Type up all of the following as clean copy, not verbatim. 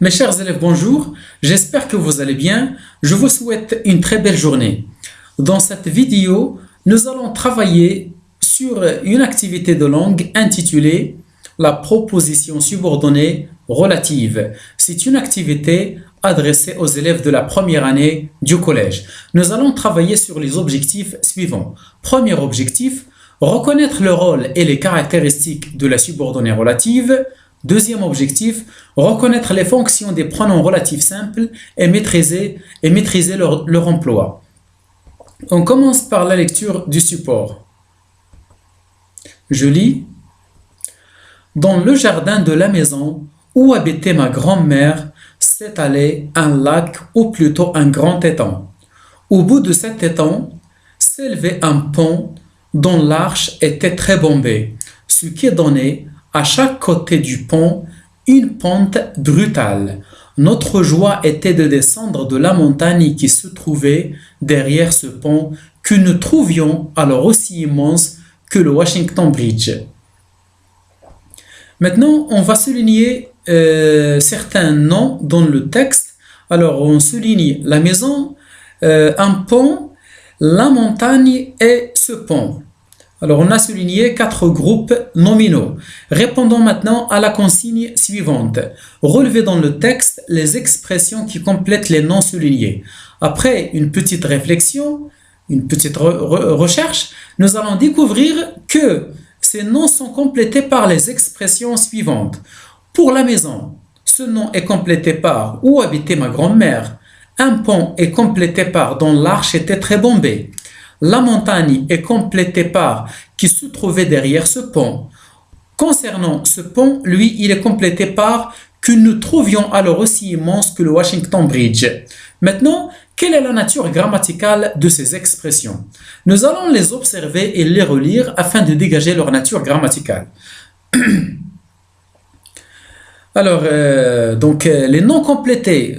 Mes chers élèves, bonjour. J'espère que vous allez bien. Je vous souhaite une très belle journée. Dans cette vidéo, nous allons travailler sur une activité de langue intitulée la proposition subordonnée relative. C'est une activité adressée aux élèves de la première année du collège. Nous allons travailler sur les objectifs suivants. Premier objectif, reconnaître le rôle et les caractéristiques de la subordonnée relative. Deuxième objectif, reconnaître les fonctions des pronoms relatifs simples et maîtriser leur emploi. On commence par la lecture du support. Je lis. Dans le jardin de la maison où habitait ma grand-mère s'étalait un lac ou plutôt un grand étang. Au bout de cet étang s'élevait un pont dont l'arche était très bombée, ce qui donnait à chaque côté du pont une pente brutale. Notre joie était de descendre de la montagne qui se trouvait derrière ce pont que nous trouvions alors aussi immense que le Washington Bridge. Maintenant, on va souligner certains noms dans le texte. Alors, on souligne la maison, un pont, la montagne et ce pont. Alors, on a souligné 4 groupes nominaux. Répondons maintenant à la consigne suivante. Relevez dans le texte les expressions qui complètent les noms soulignés. Après une petite réflexion, une petite recherche, nous allons découvrir que ces noms sont complétés par les expressions suivantes. Pour la maison, ce nom est complété par « Où habitait ma grand-mère ». Un pont est complété par « Dont l'arche était très bombée ». La montagne est complétée par « Qui se trouvait derrière ce pont ». Concernant ce pont, lui, il est complété par « Que nous trouvions alors aussi immense que le Washington Bridge ». Maintenant, quelle est la nature grammaticale de ces expressions? Nous allons les observer et les relire afin de dégager leur nature grammaticale. Alors, les noms complétés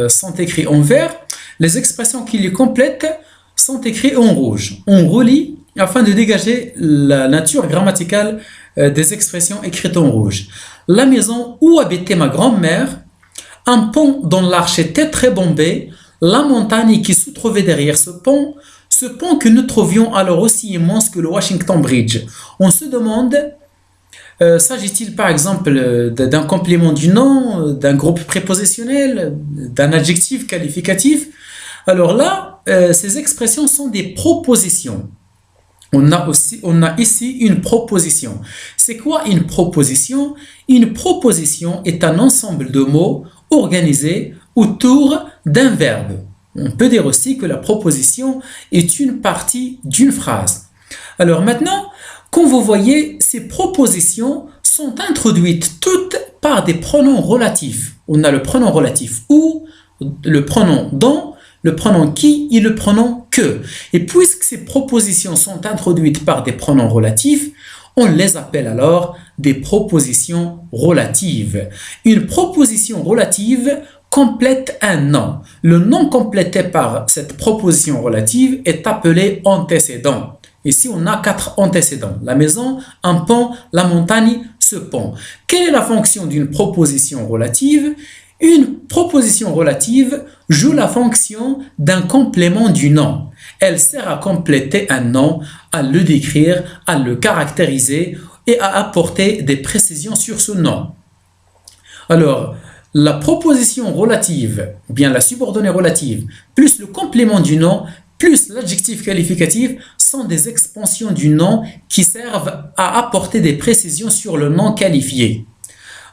sont écrits en vert. Les expressions qui les complètent sont écrites en rouge. On relit afin de dégager la nature grammaticale des expressions écrites en rouge. La maison où habitait ma grand-mère, un pont dont l'arche était très bombée, la montagne qui se trouvait derrière ce pont que nous trouvions alors aussi immense que le Washington Bridge. On se demande, s'agit-il par exemple d'un complément du nom, d'un groupe prépositionnel, d'un adjectif qualificatif? Alors là, ces expressions sont des propositions. On a ici une proposition. C'est quoi une proposition? Une proposition est un ensemble de mots organisés autour d'un verbe. On peut dire aussi que la proposition est une partie d'une phrase. Alors maintenant, comme vous voyez, ces propositions sont introduites toutes par des pronoms relatifs. On a le pronom relatif ou, le pronom dont, le pronom qui et le pronom que. Et puisque ces propositions sont introduites par des pronoms relatifs, on les appelle alors des propositions relatives. Une proposition relative complète un nom. Le nom complété par cette proposition relative est appelé antécédent. Ici, on a 4 antécédents. La maison, un pont, la montagne, ce pont. Quelle est la fonction d'une proposition relative? Une proposition relative joue la fonction d'un complément du nom. Elle sert à compléter un nom, à le décrire, à le caractériser et à apporter des précisions sur ce nom. Alors, la proposition relative, ou bien la subordonnée relative, plus le complément du nom, plus l'adjectif qualificatif sont des expansions du nom qui servent à apporter des précisions sur le nom qualifié.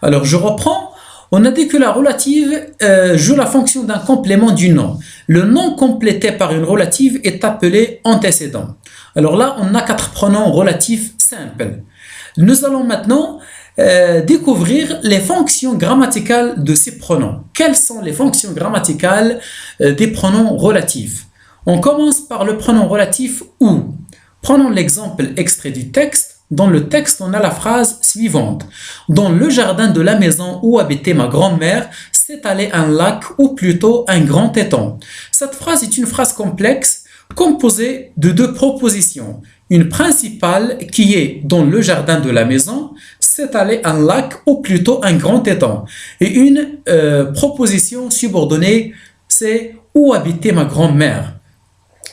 Alors, je reprends. On a dit que la relative joue la fonction d'un complément du nom. Le nom complété par une relative est appelé antécédent. Alors là, on a 4 pronoms relatifs simples. Nous allons maintenant découvrir les fonctions grammaticales de ces pronoms. Quelles sont les fonctions grammaticales des pronoms relatifs? On commence par le pronom relatif où. Prenons l'exemple extrait du texte. Dans le texte, on a la phrase suivante. Dans le jardin de la maison où habitait ma grand-mère s'étalait un lac ou plutôt un grand étang. Cette phrase est une phrase complexe composée de 2 propositions une principale qui est dans le jardin de la maison, s'étalait un lac ou plutôt un grand étang. Et une proposition subordonnée, c'est où habitait ma grand-mère.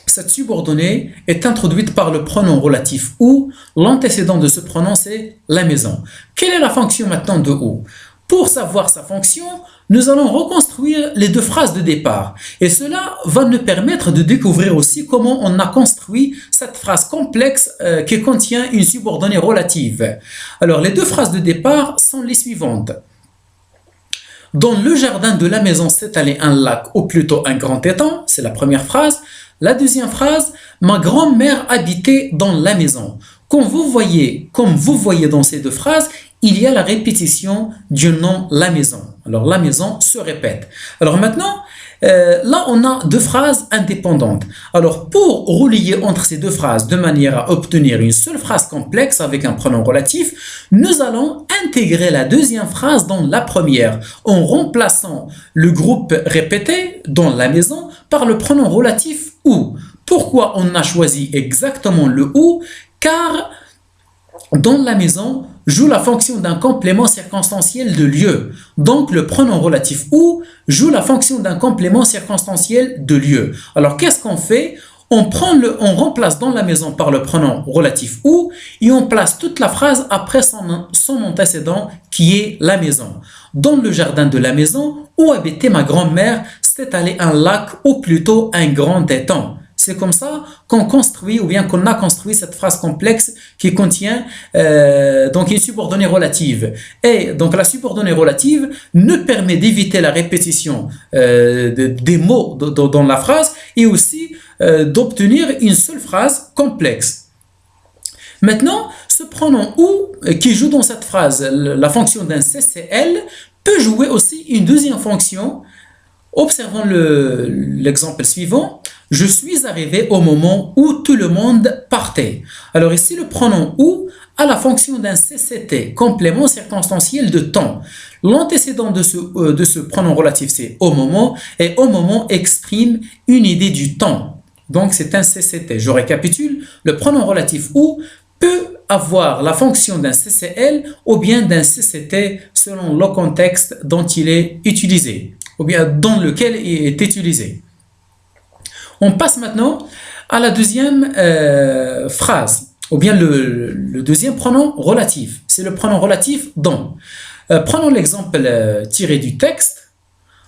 Cette subordonnée est introduite par le pronom relatif où. L'antécédent de ce pronom, c'est la maison. Quelle est la fonction maintenant de où? Pour savoir sa fonction, nous allons reconstruire les deux phrases de départ. Et cela va nous permettre de découvrir aussi comment on a construit cette phrase complexe qui contient une subordonnée relative. Alors, les deux phrases de départ sont les suivantes. Dans le jardin de la maison s'étalait un lac, ou plutôt un grand étang, c'est la première phrase. La deuxième phrase, ma grand-mère habitait dans la maison. Comme vous voyez dans ces deux phrases, il y a la répétition du nom la maison. Alors la maison se répète. Alors maintenant, là on a deux phrases indépendantes. Alors pour relier entre ces deux phrases de manière à obtenir une seule phrase complexe avec un pronom relatif, nous allons intégrer la deuxième phrase dans la première en remplaçant le groupe répété dans la maison par le pronom relatif où. Pourquoi on a choisi exactement le où? Car dans la maison joue la fonction d'un complément circonstanciel de lieu. Donc le pronom relatif où joue la fonction d'un complément circonstanciel de lieu. Alors qu'est-ce qu'on fait? On remplace dans la maison par le pronom relatif où et on place toute la phrase après son antécédent qui est la maison. Dans le jardin de la maison où habitait ma grand-mère s'étalait un lac ou plutôt un grand étang. C'est comme ça qu'on construit ou bien qu'on a construit cette phrase complexe qui contient donc une subordonnée relative. Et donc la subordonnée relative nous permet d'éviter la répétition des mots dans la phrase et aussi d'obtenir une seule phrase complexe. Maintenant, ce pronom où qui joue dans cette phrase la fonction d'un CCL peut jouer aussi une deuxième fonction. Observons l'exemple suivant. Je suis arrivé au moment où tout le monde partait. Alors ici, le pronom où a la fonction d'un CCT, complément circonstanciel de temps. L'antécédent de ce pronom relatif, c'est au moment, et au moment exprime une idée du temps. Donc c'est un CCT. Je récapitule, le pronom relatif où peut avoir la fonction d'un CCL ou bien d'un CCT selon le contexte dont il est utilisé, ou bien dans lequel il est utilisé. On passe maintenant à la deuxième phrase, ou bien le deuxième pronom relatif. C'est le pronom relatif dans. Prenons l'exemple tiré du texte.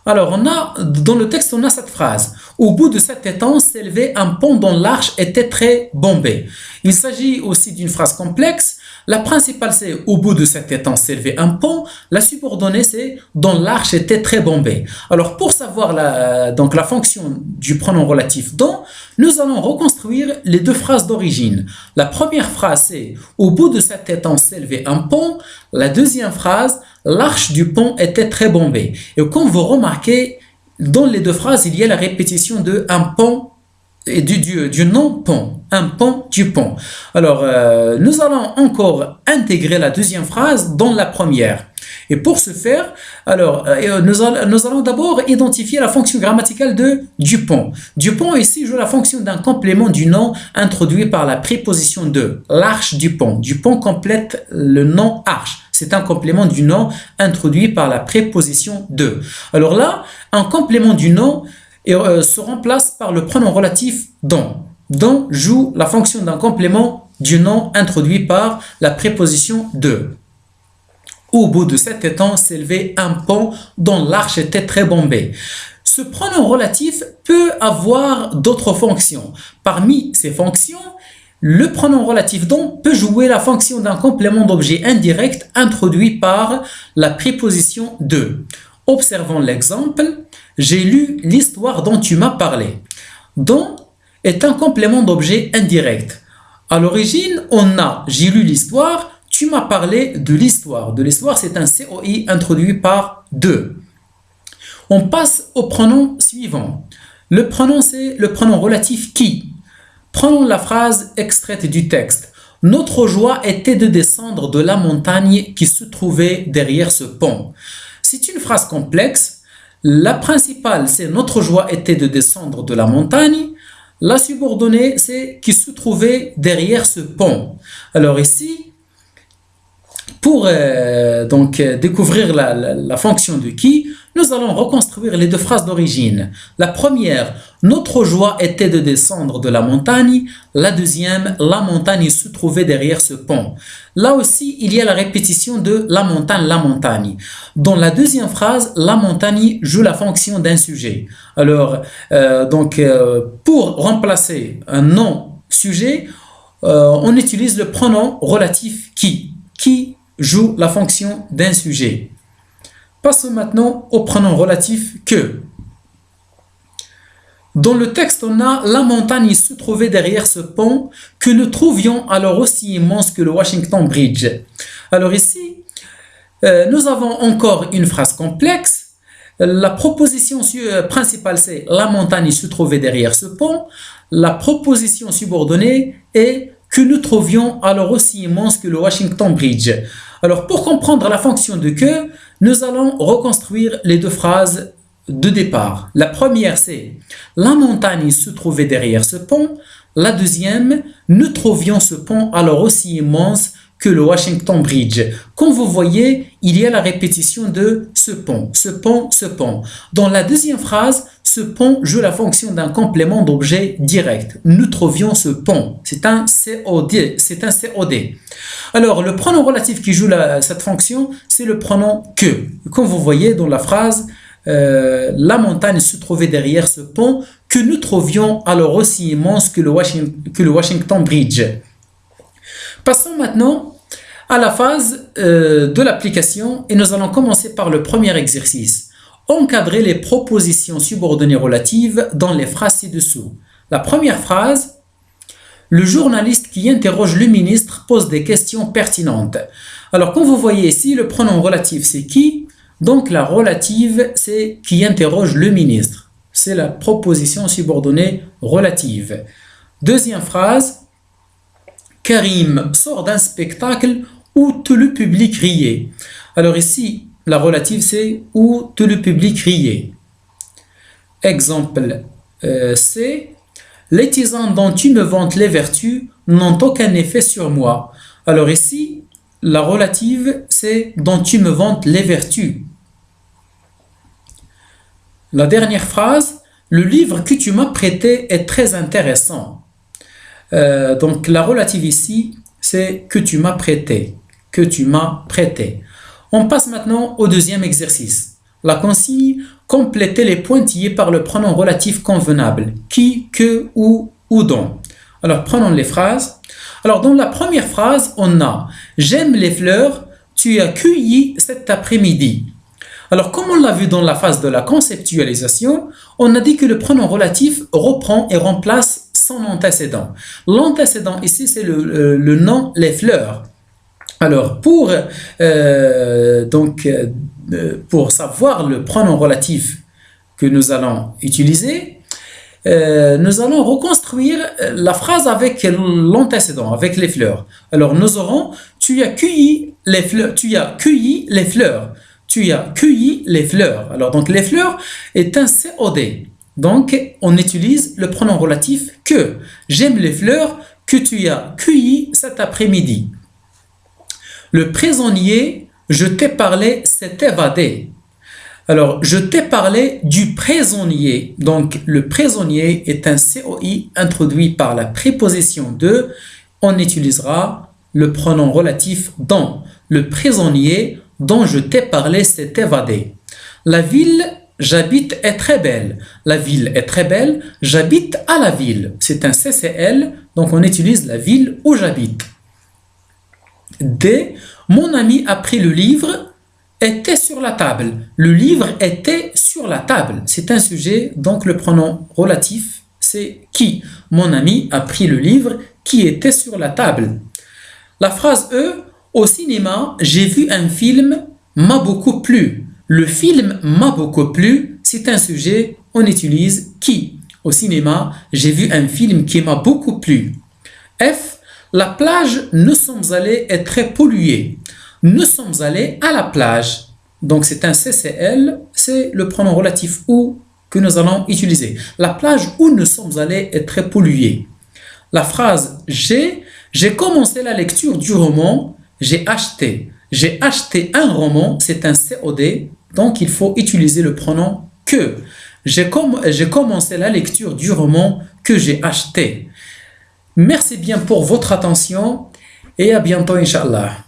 Alors, dans le texte, on a cette phrase. Au bout de cet étang s'élevait un pont dont l'arche était très bombée. Il s'agit aussi d'une phrase complexe. La principale, c'est au bout de cet étang s'élevait un pont. La subordonnée, c'est dont l'arche était très bombée. Alors, pour savoir la fonction du pronom relatif dans, nous allons reconstruire les deux phrases d'origine. La première phrase, c'est au bout de cet étang s'élevait un pont. La deuxième phrase, l'arche du pont était très bombée. Et comme vous remarquez, dans les deux phrases, il y a la répétition de un pont et du nom pont. Un pont du pont. Alors, nous allons encore intégrer la deuxième phrase dans la première. Et pour ce faire, alors, nous allons d'abord identifier la fonction grammaticale de du pont. Du pont ici joue la fonction d'un complément du nom introduit par la préposition de. L'arche du pont. Du pont complète le nom arche. C'est un complément du nom introduit par la préposition de. Alors là, un complément du nom se remplace par le pronom relatif dont. Dont joue la fonction d'un complément du nom introduit par la préposition de. Au bout de cet étang s'élevait un pont dont l'arche était très bombée. Ce pronom relatif peut avoir d'autres fonctions. Parmi ces fonctions, le pronom relatif dont peut jouer la fonction d'un complément d'objet indirect introduit par la préposition de. Observons l'exemple. J'ai lu l'histoire dont tu m'as parlé. Dont est un complément d'objet indirect. À l'origine, on a j'ai lu l'histoire, tu m'as parlé de l'histoire. De l'histoire, c'est un COI introduit par de. On passe au pronom suivant. Le pronom, c'est le pronom relatif qui. Prenons la phrase extraite du texte. Notre joie était de descendre de la montagne qui se trouvait derrière ce pont. C'est une phrase complexe. La principale, c'est notre joie était de descendre de la montagne. La subordonnée, c'est qui se trouvait derrière ce pont. Alors ici, pour découvrir la fonction de qui, nous allons reconstruire les deux phrases d'origine. La première, notre joie était de descendre de la montagne. La deuxième, la montagne se trouvait derrière ce pont. Là aussi, il y a la répétition de la montagne, la montagne. Dans la deuxième phrase, la montagne joue la fonction d'un sujet. Alors, pour remplacer un nom-sujet, on utilise le pronom relatif qui joue la fonction d'un sujet. Passons maintenant au pronom relatif que. Dans le texte, on a la montagne se trouvait derrière ce pont que nous trouvions alors aussi immense que le Washington Bridge. Alors ici, nous avons encore une phrase complexe. La proposition principale, c'est la montagne se trouvait derrière ce pont. La proposition subordonnée est que nous trouvions alors aussi immense que le Washington Bridge. Alors, pour comprendre la fonction de que, nous allons reconstruire les deux phrases de départ. La première, c'est la montagne se trouvait derrière ce pont. La deuxième, nous trouvions ce pont alors aussi immense que le Washington Bridge. Comme vous voyez, il y a la répétition de ce pont, ce pont, ce pont. Dans la deuxième phrase, ce pont joue la fonction d'un complément d'objet direct. Nous trouvions ce pont. C'est un COD. C'est un COD. Alors, le pronom relatif qui joue cette fonction, c'est le pronom que. Comme vous voyez dans la phrase, la montagne se trouvait derrière ce pont que nous trouvions alors aussi immense que le Washington Bridge. Passons maintenant à la phase de l'application et nous allons commencer par le premier exercice. Encadrer les propositions subordonnées relatives dans les phrases ci-dessous. La première phrase, le journaliste qui interroge le ministre pose des questions pertinentes. Alors, comme vous voyez ici, le pronom relatif, c'est qui? Donc, la relative, c'est qui interroge le ministre. C'est la proposition subordonnée relative. Deuxième phrase, Karim sort d'un spectacle où tout le public riait. Alors ici, la relative, c'est où tout le public riait. Exemple C. Les tisanes dont tu me vantes les vertus n'ont aucun effet sur moi. Alors ici, la relative, c'est dont tu me vantes les vertus. La dernière phrase, le livre que tu m'as prêté est très intéressant. Donc la relative ici, c'est que tu m'as prêté. Que tu m'as prêté. On passe maintenant au deuxième exercice. La consigne, compléter les pointillés par le pronom relatif convenable. Qui, que, où dont. Alors prenons les phrases. Alors dans la première phrase, on a « J'aime les fleurs, tu as cueilli cet après-midi ». Alors comme on l'a vu dans la phase de la conceptualisation, on a dit que le pronom relatif reprend et remplace son antécédent. L'antécédent ici, c'est le nom « les fleurs ». Alors, pour savoir le pronom relatif que nous allons utiliser, nous allons reconstruire la phrase avec l'antécédent, avec les fleurs. Alors, nous aurons « Tu as cueilli les fleurs. Tu as cueilli les fleurs. Tu as cueilli les fleurs. » Alors, donc, les fleurs est un COD. Donc, on utilise le pronom relatif « que ». J'aime les fleurs que tu as cueillies cet après-midi. Le prisonnier, je t'ai parlé, s'est évadé. Alors, je t'ai parlé du prisonnier. Donc, le prisonnier est un COI introduit par la préposition de. On utilisera le pronom relatif dont. Le prisonnier dont je t'ai parlé s'est évadé. La ville, j'habite, est très belle. La ville est très belle. J'habite à la ville. C'est un CCL, donc on utilise la ville où j'habite. D. Mon ami a pris le livre, était sur la table. Le livre était sur la table. C'est un sujet, donc le pronom relatif, c'est qui. Mon ami a pris le livre qui était sur la table. La phrase E. Au cinéma, j'ai vu un film, m'a beaucoup plu. Le film m'a beaucoup plu, c'est un sujet, on utilise qui. Au cinéma, j'ai vu un film qui m'a beaucoup plu. F. La plage, nous sommes allés, est très polluée. Nous sommes allés à la plage. Donc c'est un CCL, c'est le pronom relatif où que nous allons utiliser. La plage où nous sommes allés est très polluée. La phrase j'ai commencé la lecture du roman, j'ai acheté. J'ai acheté un roman, c'est un COD, donc il faut utiliser le pronom que. J'ai commencé la lecture du roman que j'ai acheté. Merci bien pour votre attention et à bientôt, Inch'Allah.